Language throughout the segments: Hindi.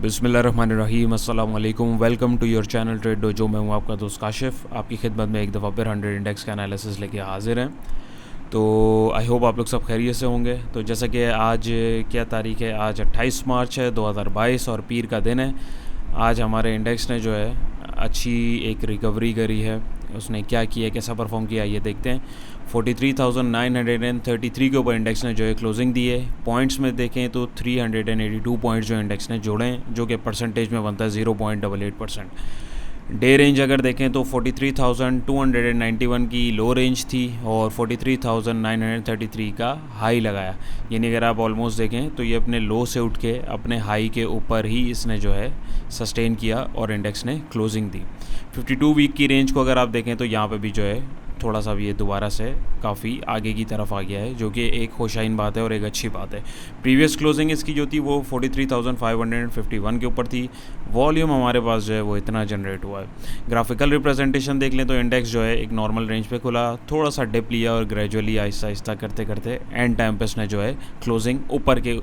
बिस्मिल्लाहिर्रहमानिर्रहीम अस्सलाम वालेकुम। Welcome to your channel Trade Dojo. मैं हूँ आपका दोस्त काशिफ, आपकी खिदमत में एक दफ़ा फिर 100 इंडेक्स का एनालिसिस लेके हाजिर हैं। तो आई होप आप लोग सब खैरियत से होंगे। तो जैसा कि आज क्या तारीख है, आज 28 मार्च है 2022 और पीर का दिन है। आज हमारे इंडेक्स ने जो है अच्छी एक रिकवरी करी है। उसने क्या किया, कैसा परफॉर्म किया, ये देखते हैं। 43,933 के ऊपर इंडेक्स ने जो है क्लोजिंग दी है। पॉइंट्स में देखें तो 382 पॉइंट्स जो इंडेक्स ने जोड़े हैं, जो कि परसेंटेज में बनता है 0.88%। डे रेंज अगर देखें तो 43,291 की लो रेंज थी और 43,933 का हाई लगाया। यानी अगर आप ऑलमोस्ट देखें तो ये अपने लो से उठ के अपने हाई के ऊपर ही इसने जो है सस्टेन किया और इंडेक्स ने क्लोजिंग दी। 52 वीक की रेंज को अगर आप देखें तो यहाँ पे भी जो है थोड़ा सा भी ये दोबारा से काफ़ी आगे की तरफ आ गया है, जो कि एक खुशाइन बात है और एक अच्छी बात है। प्रीवियस क्लोजिंग इसकी जो थी वो 43,551 के ऊपर थी। वॉल्यूम हमारे पास जो है वो इतना जनरेट हुआ है। ग्राफिकल रिप्रेजेंटेशन देख लें तो इंडेक्स जो है एक नॉर्मल रेंज पे खुला, थोड़ा सा डिप लिया और ग्रेजुअली आहिस्ता आहिस्ता करते करते एंड टाइम पे इसने जो है क्लोजिंग ऊपर के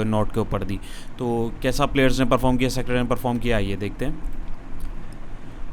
नोट के ऊपर दी। तो कैसा प्लेयर्स ने परफॉर्म किया, सेक्टर ने परफॉर्म किया, ये देखते हैं।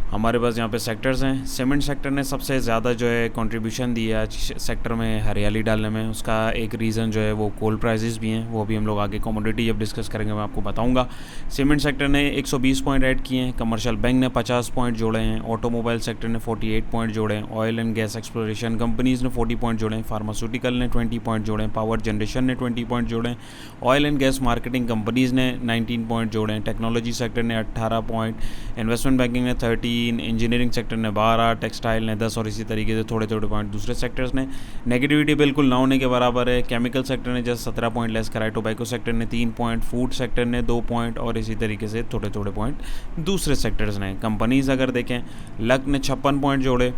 हमारे पास यहाँ पे सेक्टर्स हैं। सीमेंट सेक्टर ने सबसे ज़्यादा जो है कंट्रीब्यूशन दिया आज सेक्टर में हरियाली डालने में। उसका एक रीज़न जो है वो कोल प्राइसेस भी हैं, वो भी हम लोग आगे कमोडिटी जब डिस्कस करेंगे मैं आपको बताऊंगा। सीमेंट सेक्टर ने 120 पॉइंट ऐड किए हैं। कमर्शियल बैंक ने 50 पॉइंट जोड़े हैं। ऑटोमोबाइल सेक्टर ने 48 पॉइंट जोड़े हैं। Oil and gas exploration companies ने 40 पॉइंट जोड़े हैं। फार्मास्यूटिकल ने 20 पॉइंट जोड़े हैं। पावर जनरेशन ने 20 पॉइंट जोड़े हैं। Oil and gas marketing companies ने 19 पॉइंट जोड़े हैं। टेक्नोलॉजी सेक्टर ने 18 पॉइंट, इन्वेस्टमेंट बैंकिंग ने 13, इंजीनियरिंग सेक्टर ने 12, टेक्सटाइल ने 10 और इसी तरीके से थोड़े थोड़े पॉइंट दूसरे सेक्टर्स ने। नेगेटिविटी बिल्कुल ना होने के बराबर है। केमिकल सेक्टर ने जस्ट 17 पॉइंट लेस कराए। टोबैको सेक्टर ने 3 पॉइंट, फूड सेक्टर ने 2 पॉइंट और इसी तरीके से थोड़े थोड़े पॉइंट दूसरे सेक्टर्स ने। कंपनीज़ अगर देखें, लक ने 56 पॉइंट जोड़े,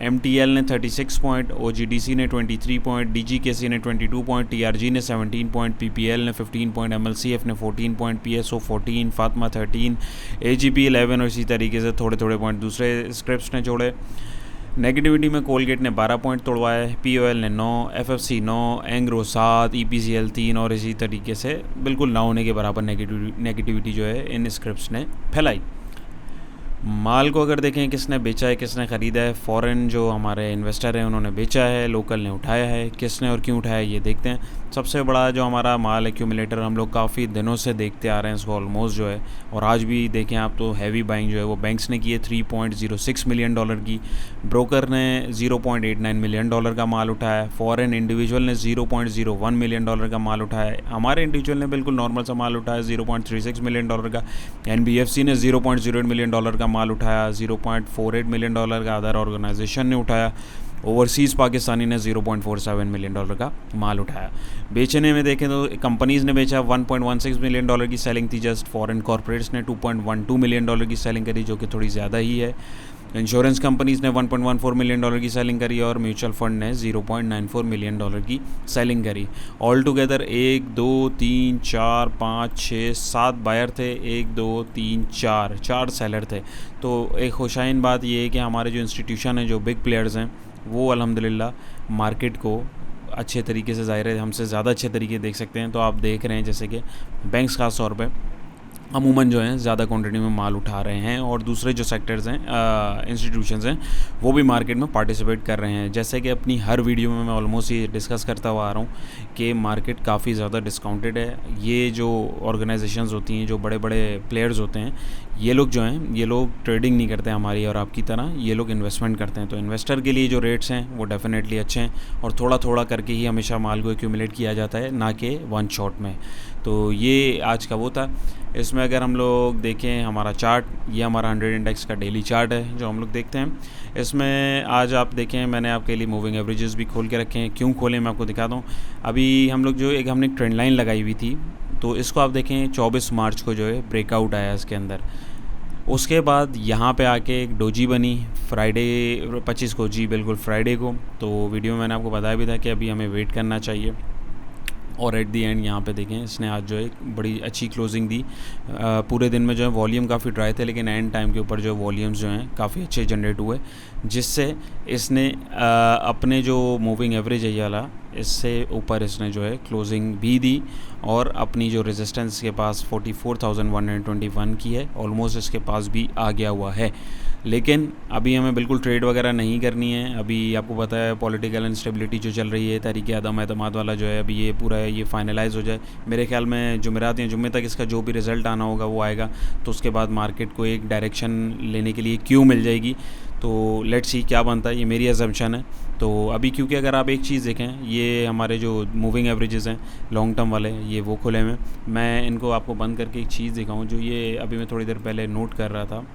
MTL ने 36 पॉइंट, OGDC ने 23 पॉइंट, DGKC ने 22 पॉइंट, TRG ने 17 पॉइंट, PPL ने 15 पॉइंट, MLCF ने 14 पॉइंट, PSO 14, फातमा 13, AGP 11 और इसी तरीके से थोड़े थोड़े पॉइंट दूसरे स्क्रिप्ट्स ने जोड़े। नेगेटिविटी में कोलगेट ने 12 पॉइंट तोड़वाए, POL ने 9, FFC 9, एंग्रो 7, EPCL 3 और इसी तरीके से बिल्कुल ना होने के बराबर नेगेटिविटी जो है इन स्क्रिप्ट्स ने फैलाई। माल को अगर देखें किसने बेचा है, किसने ख़रीदा है। फॉरेन जो हमारे इन्वेस्टर हैं उन्होंने बेचा है, लोकल ने उठाया है। किसने और क्यों उठाया है ये देखते हैं। सबसे बड़ा जो हमारा माल एक्यूमुलेटर हम लोग काफ़ी दिनों से देखते आ रहे हैं इसको ऑलमोस्ट जो है, और आज भी देखें आप तो हैवी बाइंग जो है वो बैंक्स ने की है। $3.06 मिलियन की। ब्रोकर ने $0.89 मिलियन का माल उठाया है। फॉरेन इंडिविजुअल ने $0.01 मिलियन का माल उठाया है। हमारे इंडिविजुअल ने बिल्कुल नॉर्मल सा माल उठाया $0.36 मिलियन का। NBFC ने $0.08 मिलियन का माल उठाया। $0.48 मिलियन का अदर ऑर्गेनाइजेशन ने उठाया। ओवरसीज़ पाकिस्तानी ने $0.47 मिलियन का माल उठाया। बेचने में देखें तो कंपनीज़ ने बेचा 1.16 मिलियन की सेलिंग थी जस्ट। फॉरेन कॉर्पोरेट्स ने 2.12 मिलियन की सेलिंग करी, जो कि थोड़ी ज़्यादा ही है। इंश्योरेंस कंपनीज़ ने 1.14 मिलियन की सेलिंग करी और म्यूचुअल फंड ने $0.94 मिलियन की सेलिंग करी। ऑल टुगेदर 1 2 3 4 5 6 7 बायर थे, 1 2 3 4 सेलर थे। तो एक खुशाइन बात ये है कि हमारे जो इंस्टीट्यूशन हैं, जो बिग प्लेयर्स हैं, वो अल्हम्दुलिल्लाह मार्केट को अच्छे तरीके से, ज़ाहिर है हमसे ज़्यादा अच्छे तरीके देख सकते हैं। तो आप देख रहे हैं जैसे कि बैंक्स खास तौर पे अमूमन जो हैं ज़्यादा क्वांटिटी में माल उठा रहे हैं और दूसरे जो सेक्टर्स हैं, इंस्टीट्यूशंस हैं, वो भी मार्केट में पार्टिसिपेट कर रहे हैं। जैसे कि अपनी हर वीडियो में मैं ऑलमोस्ट ये डिस्कस करता हुआ आ रहा हूँ कि मार्केट काफ़ी ज़्यादा डिस्काउंटेड है। ये जो ऑर्गेनाइजेशंस होती हैं, जो बड़े बड़े प्लेयर्स होते हैं, ये लोग जो हैं, ये लोग ट्रेडिंग नहीं करते हमारी और आपकी तरह, ये लोग इन्वेस्टमेंट करते हैं। तो इन्वेस्टर के लिए जो रेट्स हैं वो डेफिनेटली अच्छे हैं और थोड़ा थोड़ा करके ही हमेशा माल को एक्यूमुलेट किया जाता है, ना कि वन शॉट में। तो ये आज का वो था। इसमें अगर हम लोग देखें हमारा चार्ट, ये हमारा 100 इंडेक्स का डेली चार्ट है जो हम लोग देखते हैं। इसमें आज आप देखें मैंने आपके लिए मूविंग एवरेजेस भी खोल के रखे हैं। क्यों खोले मैं आपको दिखाता हूँ। अभी हम लोग जो हमने एक ट्रेंड लाइन लगाई हुई थी, तो इसको आप देखें 24 मार्च को जो है ब्रेकआउट आया इसके अंदर। उसके बाद यहाँ पे आके एक डोजी बनी फ्राइडे 25 को, जी बिल्कुल फ्राइडे को। तो वीडियो में मैंने आपको बताया भी था कि अभी हमें वेट करना चाहिए। और एट दी एंड यहाँ पे देखें इसने आज जो है बड़ी अच्छी क्लोजिंग दी। पूरे दिन में जो है वॉल्यूम काफ़ी ड्राई थे, लेकिन एंड टाइम के ऊपर जो वॉल्यूम्स जो हैं काफ़ी अच्छे जनरेट हुए, जिससे इसने अपने जो मूविंग एवरेज है ये वाला इससे ऊपर इसने जो है क्लोजिंग भी दी और अपनी जो रेजिस्टेंस के पास 44,121 की है, ऑलमोस्ट इसके पास भी आ गया हुआ है। लेकिन अभी हमें बिल्कुल ट्रेड वगैरह नहीं करनी है। अभी आपको पता है पॉलिटिकल इंस्टेबिलिटी जो चल रही है, तहरीक अदम एतमाद वाला जो है, अभी ये पूरा ये फाइनलाइज हो जाए। मेरे ख्याल में जुमेरात या जुम्मे तक इसका जो भी रिज़ल्ट आना होगा वो आएगा, तो उसके बाद मार्केट को एक डायरेक्शन लेने के लिए क्यू मिल जाएगी। तो लेट्स सी क्या बनता है, ये मेरी अजम्पशन है। तो अभी क्योंकि अगर आप एक चीज़ देखें, ये हमारे जो मूविंग एवरेजेस हैं लॉन्ग टर्म वाले, ये वो खुले हुए। मैं इनको आपको बंद करके एक चीज़ दिखाऊं जो ये अभी मैं थोड़ी देर पहले नोट कर रहा था।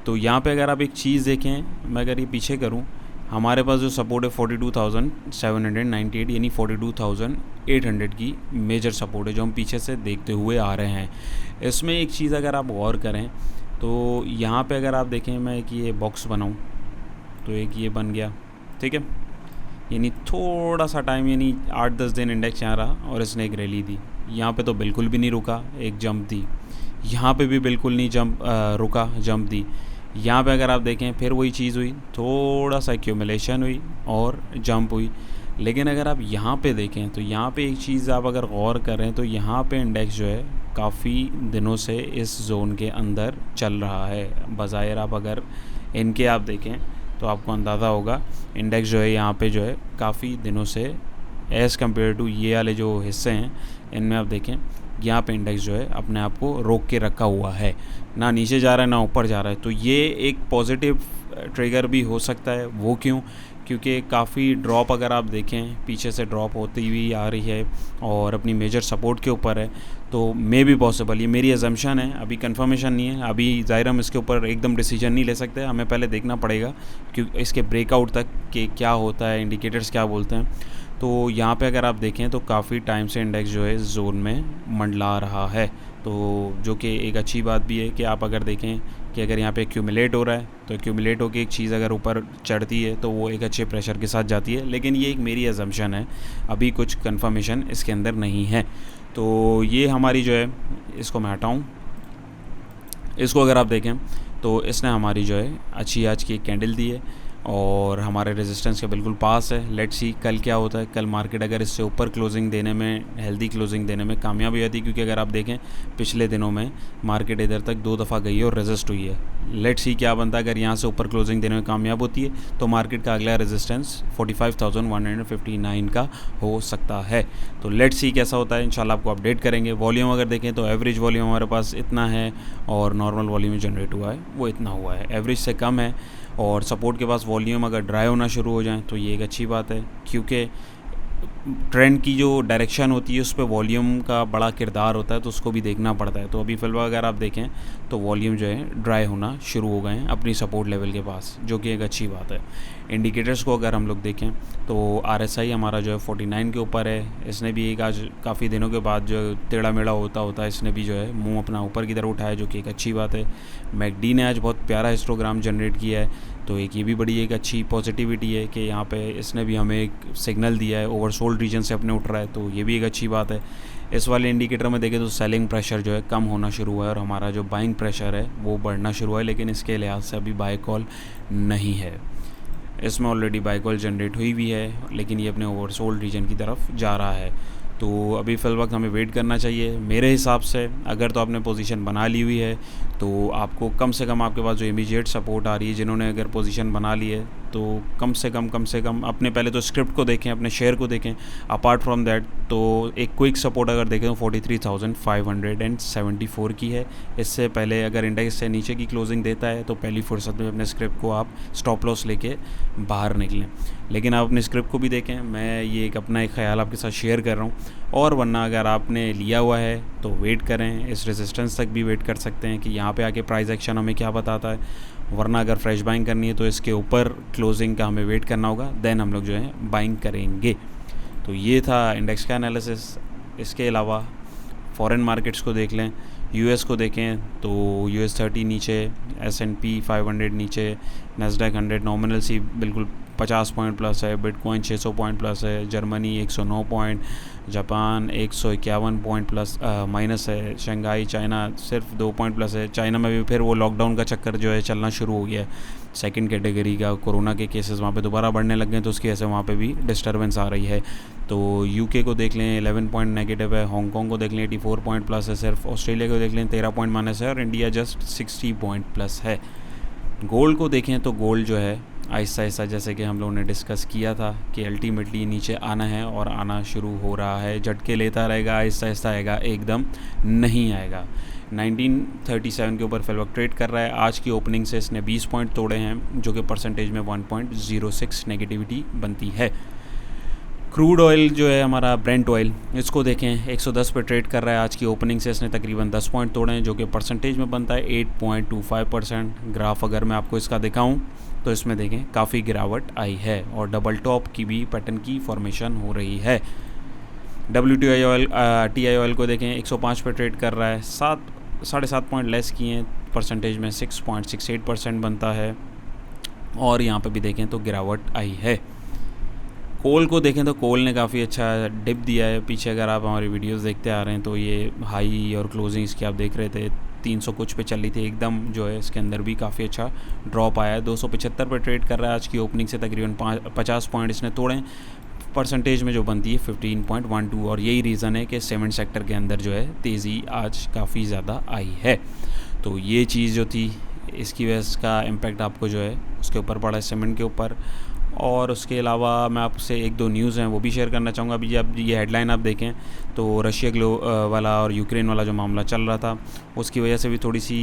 तो यहाँ पे अगर आप एक चीज़ देखें, मैं अगर ये पीछे करूँ, हमारे पास जो सपोर्ट है 42,798 यानी 42,800 की मेजर सपोर्ट है जो हम पीछे से देखते हुए आ रहे हैं। इसमें एक चीज़ अगर आप गौर करें तो यहाँ पे अगर आप देखें, मैं एक ये बॉक्स बनाऊँ तो एक ये बन गया, ठीक है, यानी थोड़ा सा टाइम यानी 8-10 दिन इंडेक्स यहाँ रहा और इसने एक रैली दी। यहाँ पे तो बिल्कुल भी नहीं रुका, एक जंप दी। यहाँ पे भी बिल्कुल नहीं रुका, जंप दी। यहाँ पे अगर आप देखें फिर वही चीज़ हुई, थोड़ा सा एक्यूमुलेशन हुई और जंप हुई। लेकिन अगर आप यहाँ पे देखें तो यहाँ पे एक चीज़ आप अगर गौर करें तो यहाँ पे इंडेक्स जो है काफ़ी दिनों से इस जोन के अंदर चल रहा है। बज़ाहिर आप अगर इनके आप देखें तो आपको अंदाज़ा होगा इंडेक्स जो है यहाँ पे जो है काफ़ी दिनों से एज़ कम्पेयर टू ये वाले जो हिस्से हैं इनमें आप देखें यहाँ पे इंडेक्स जो है अपने आप को रोक के रखा हुआ है, ना नीचे जा रहा है ना ऊपर जा रहा है। तो ये एक पॉजिटिव ट्रिगर भी हो सकता है। वो क्यों? क्योंकि काफ़ी ड्रॉप अगर आप देखें पीछे से ड्रॉप होती हुई आ रही है और अपनी मेजर सपोर्ट के ऊपर है, तो मे बी पॉसिबल, ये मेरी अजम्पशन है, अभी कंफर्मेशन नहीं है। अभी ज़ाहिर हम इसके ऊपर एकदम डिसीजन नहीं ले सकते, हमें पहले देखना पड़ेगा क्योंकि इसके ब्रेकआउट तक के क्या होता है, इंडिकेटर्स क्या बोलते हैं। तो यहाँ पे अगर आप देखें तो काफ़ी टाइम से इंडेक्स जो है इस जोन में मंडला रहा है, तो जो कि एक अच्छी बात भी है कि आप अगर देखें कि अगर यहाँ पे एक्यूमुलेट हो रहा है तो एक्यूमुलेट होकर एक चीज़ अगर ऊपर चढ़ती है तो वो एक अच्छे प्रेशर के साथ जाती है। लेकिन ये एक मेरी अजम्पशन है, अभी कुछ कंफर्मेशन इसके अंदर नहीं है। तो ये हमारी जो है, इसको मैं हटाऊँ, इसको अगर आप देखें तो इसने हमारी जो है अच्छी आज की एक कैंडल दी है और हमारे रेजिस्टेंस के बिल्कुल पास है। लेट्स सी कल क्या होता है। कल मार्केट अगर इससे ऊपर क्लोजिंग देने में, हेल्दी क्लोजिंग देने में कामयाब हो जाती है, क्योंकि अगर आप देखें पिछले दिनों में मार्केट इधर तक 2 दफ़ा गई है और रेजिस्ट हुई है। लेट्स सी क्या बनता है, अगर यहाँ से ऊपर क्लोजिंग देने में कामयाब होती है तो मार्केट का अगला रेजिस्टेंस 45,159 का हो सकता है। तो लेट्स सी कैसा होता है, इंशाल्लाह आपको अपडेट करेंगे। वॉल्यूम अगर देखें तो एवरेज वॉल्यूम हमारे पास इतना है और नॉर्मल वॉल्यूम जनरेट हुआ है वो इतना हुआ है, एवरेज से कम है। और सपोर्ट के पास वॉल्यूम अगर ड्राई होना शुरू हो जाए तो ये एक अच्छी बात है, क्योंकि ट्रेंड की जो डायरेक्शन होती है उस पर वॉल्यूम का बड़ा किरदार होता है, तो उसको भी देखना पड़ता है। तो अभी फ़िलहाल अगर आप देखें तो वॉल्यूम जो है ड्राई होना शुरू हो गए हैं अपनी सपोर्ट लेवल के पास, जो कि एक अच्छी बात है। इंडिकेटर्स को अगर हम लोग देखें तो RSI हमारा जो है 49 के ऊपर है। इसने भी एक आज काफ़ी दिनों के बाद जो टेढ़ा मेढ़ा होता इसने भी जो है मुंह अपना ऊपर की तरफ उठाया, जो कि एक अच्छी बात है। मैकडी ने आज बहुत प्यारा हिस्टोग्राम जनरेट किया है, तो एक ये भी बड़ी एक अच्छी पॉजिटिविटी है कि यहाँ पे इसने भी हमें एक सिग्नल दिया है, ओवरसोल्ड रीजन से अपने उठ रहा है, तो ये भी एक अच्छी बात है। इस वाले इंडिकेटर में देखें तो सेलिंग प्रेशर जो है कम होना शुरू हुआ है और हमारा जो बाइंग प्रेशर है वो बढ़ना शुरू हुआ है, लेकिन इसके लिहाज से अभी बाय कॉल नहीं है। इसमें ऑलरेडी बाय कॉल जनरेट हुई भी है, लेकिन ये अपने ओवरसोल्ड रीजन की तरफ जा रहा है। तो अभी फ़िल वक्त हमें वेट करना चाहिए मेरे हिसाब से। अगर तो आपने पोजीशन बना ली हुई है तो आपको कम से कम आपके पास जो इमीडिएट सपोर्ट आ रही है, जिन्होंने अगर पोजीशन बना ली है तो कम से कम अपने पहले तो स्क्रिप्ट को देखें, अपने शेयर को देखें। अपार्ट फ्रॉम दैट तो एक क्विक सपोर्ट अगर देखें तो 43,574 की है। इससे पहले अगर इंडेक्स से नीचे की क्लोजिंग देता है तो पहली फुर्सत में अपने स्क्रिप्ट को आप स्टॉप लॉस लेके बाहर निकलें। लेकिन आप अपने स्क्रिप्ट को भी देखें, मैं ये एक अपना एक ख्याल आपके साथ शेयर कर रहा हूँ। और वरना अगर आपने लिया हुआ है तो वेट करें, इस रेजिस्टेंस तक भी वेट कर सकते हैं कि यहाँ पे आके प्राइस एक्शन हमें क्या बताता है। वरना अगर फ्रेश बाइंग करनी है तो इसके ऊपर क्लोजिंग का हमें वेट करना होगा, देन हम लोग जो है बाइंग करेंगे। तो ये था इंडेक्स का एनालिसिस। इसके अलावा फॉरेन मार्केट्स को देख लें, यूएस को देखें तो US 30 नीचे, S&P 500 नीचे, नैस्डैक 100 नॉमिनल सी बिल्कुल 50 पॉइंट प्लस है, बिटकॉइन 600 पॉइंट प्लस है, Germany 109 point, Japan 151 point plus minus है, शंघाई चाइना सिर्फ 2 पॉइंट प्लस है। चाइना में भी फिर वो लॉकडाउन का चक्कर जो है चलना शुरू हो गया है, सेकंड कैटेगरी का कोरोना के केसेस वहाँ पे दोबारा बढ़ने लग गए, तो उसकी वजह से वहाँ पे भी डिस्टर्बेंस आ रही है। तो यूके को देख लें 11 पॉइंट नेगेटिव है, हांगकॉन्ग को देख लें 84 पॉइंट प्लस है सिर्फ, ऑस्ट्रेलिया को देख लें 13 पॉइंट माइनस है, और इंडिया जस्ट 60 पॉइंट प्लस है। गोल्ड को देखें तो गोल्ड जो है आहिस्ता आहिस्ता, जैसे कि हम लोगों ने डिस्कस किया था कि अल्टीमेटली नीचे आना है और आना शुरू हो रहा है, झटके लेता रहेगा, आहिस्ता आहिस्ता आएगा, एकदम नहीं आएगा। 1937 के ऊपर फिलहाल ट्रेड कर रहा है। आज की ओपनिंग से इसने 20 पॉइंट तोड़े हैं, जो कि परसेंटेज में 1.06 नेगेटिविटी बनती है। क्रूड ऑयल जो है हमारा ब्रेंट ऑयल, इसको देखें 110 पे ट्रेड कर रहा है। आज की ओपनिंग से इसने तकरीबन 10 पॉइंट तोड़े हैं, जो कि परसेंटेज में बनता है 8.25%। ग्राफ अगर मैं आपको इसका दिखाऊं तो इसमें देखें काफ़ी गिरावट आई है और डबल टॉप की भी पैटर्न की फॉर्मेशन हो रही है। WTI ऑयल TI ऑयल को देखें 105 पे ट्रेड कर रहा है, 7.5 पॉइंट लेस किए हैं, परसेंटेज में 6.68% बनता है, और यहाँ पे भी देखें तो गिरावट आई है। कोल को देखें तो कोल ने काफ़ी अच्छा डिप दिया है पीछे, अगर आप हमारी वीडियोस देखते आ रहे हैं तो ये हाई और क्लोजिंग इसकी आप देख रहे थे 300 कुछ पे चल रही थी, एकदम जो है इसके अंदर भी काफ़ी अच्छा ड्रॉप आया है। 275 पर ट्रेड कर रहा है। आज की ओपनिंग से तकरीबन 50 पॉइंट इसने तोड़े, परसेंटेज में जो बनती है 15.12, और यही रीज़न है कि सीमेंट सेक्टर के अंदर जो है तेज़ी आज काफ़ी ज़्यादा आई है। तो ये चीज़ जो थी इसकी वजह का इम्पैक्ट आपको जो है उसके ऊपर पड़ा है, सीमेंट के ऊपर। और उसके अलावा मैं आपसे 1-2 न्यूज़ हैं वो भी शेयर करना चाहूँगा। अभी जब ये हेडलाइन आप देखें तो रशिया वाला और यूक्रेन वाला जो मामला चल रहा था, उसकी वजह से भी थोड़ी सी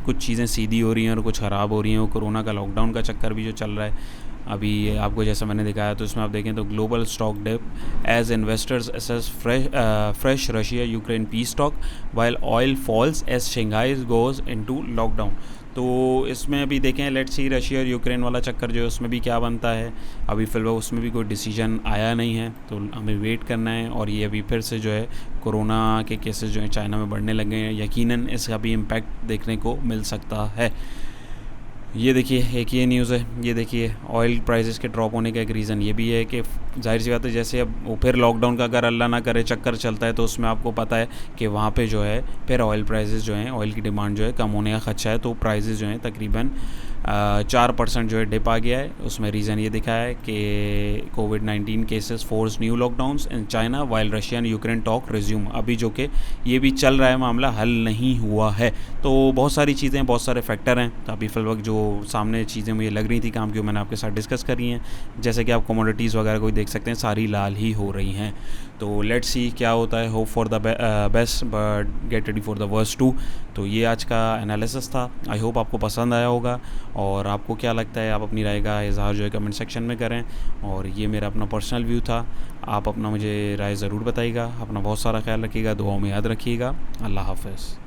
कुछ चीज़ें सीधी हो रही हैं और कुछ ख़राब हो रही हैं। वो कोरोना का लॉकडाउन का चक्कर भी जो चल रहा है अभी आपको जैसा मैंने दिखाया, तो इसमें आप देखें तो global stock dip as investors assess fresh Russia Ukraine peace talk while oil falls as Shanghai goes into lockdown. तो इसमें अभी देखें लेट्स सी रशिया और यूक्रेन वाला चक्कर जो है उसमें भी क्या बनता है। अभी फ़िलहाल उसमें भी कोई डिसीजन आया नहीं है, तो हमें वेट करना है। और ये अभी फिर से जो है कोरोना के केसेस जो हैं चाइना में बढ़ने लगे हैं, यकीनन इसका भी इम्पैक्ट देखने को मिल सकता है। ये देखिए एक ये न्यूज़ है, ये देखिए ऑयल प्राइसेस के ड्रॉप होने का एक रीज़न ये भी है कि जाहिर सी बात है जैसे अब फिर लॉकडाउन का अगर अल्लाह ना करे चक्कर चलता है तो उसमें आपको पता है कि वहाँ पे जो है फिर ऑयल प्राइसेस जो हैं, ऑयल की डिमांड जो है कम होने का खदशा है। तो प्राइसेस जो हैं तकरीबन 4% जो है डिप आ गया है। उसमें रीज़न ये दिखा है कि कोविड-19 cases force new lockdowns in China while Russia and Ukraine talk resume. अभी जो कि ये भी चल रहा है, मामला हल नहीं हुआ है। तो बहुत सारी चीज़ें, बहुत सारे फैक्टर हैं। तो अभी फ़िलहाल जो सामने चीज़ें मुझे लग रही थी काम की, मैंने आपके साथ डिस्कस करी हैं। जैसे कि आप कमोडिटीज़ वगैरह कोई देख सकते हैं, सारी लाल ही हो रही हैं। तो लेट्स सी क्या होता है। Hope for the best but get ready for the worst too. तो ये आज का एनालिसिस था। आई होप आपको पसंद आया होगा। और आपको क्या लगता है आप अपनी राय का इज़हार जो है कमेंट सेक्शन में करें। और ये मेरा अपना पर्सनल व्यू था। आप अपना मुझे राय ज़रूर बताइएगा। अपना बहुत सारा ख्याल रखिएगा, दुआओं में याद रखिएगा। अल्लाह हाफ़िज़।